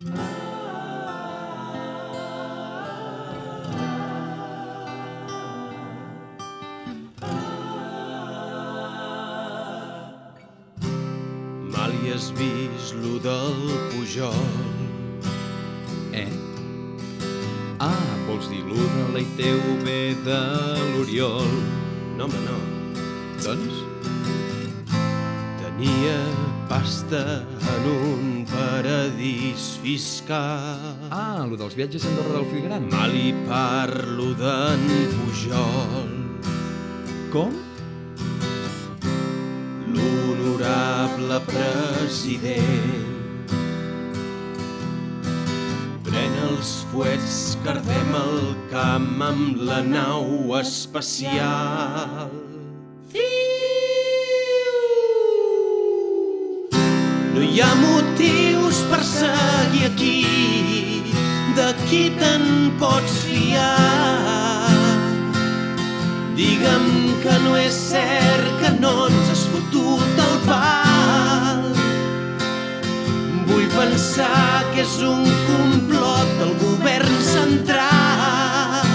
Mal hi has vist lo del Pujol. Vols dir lo de la ITV de l'Oriol? No, home, no. Doncs? Tenia pasta en un paradís fiscal. Lo dels viatges a Andorra del Fill Gran. Mal hi parlo d'en Pujol. Com? L'honorable president pren els fuets, cardem el camp amb la nau espacial. No hi ha motius per seguir aquí, d'aquí te'n pots fiar. Digue'm que no és cert, que no ens has fotut el pal. Vull pensar que és un complot del govern central.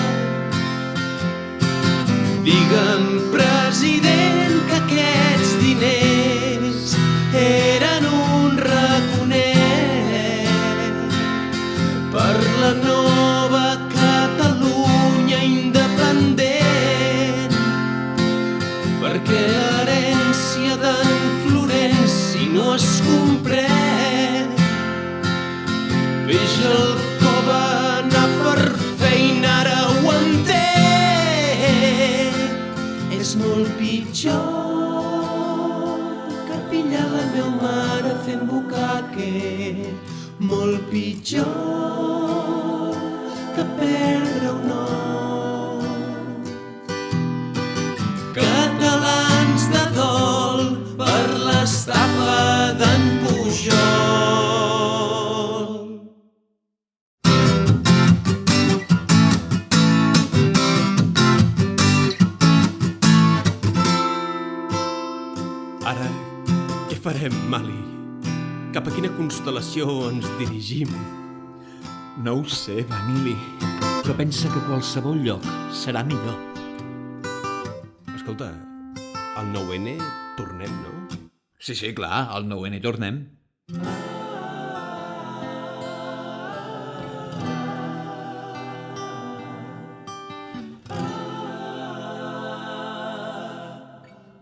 Digue'm, president, que aquests diners eren un raconet per la nova Catalunya independent, perquè l'herència d'en Florenci no es comprèn. Peix al cove, anar per feina, ara ho entenc. És molt pitjor que pillar la meva mare fent bucaque. Molt pitjor que perdre un ou. Catalans de dol per l'estafa d'en Pujol. Ara, què farem, Mali? Cap a quina constel·lació ens dirigim? No ho sé, Vanili, però pensa que qualsevol lloc serà millor. Escolta, al 9N tornem, no? Sí, clar, al 9N tornem.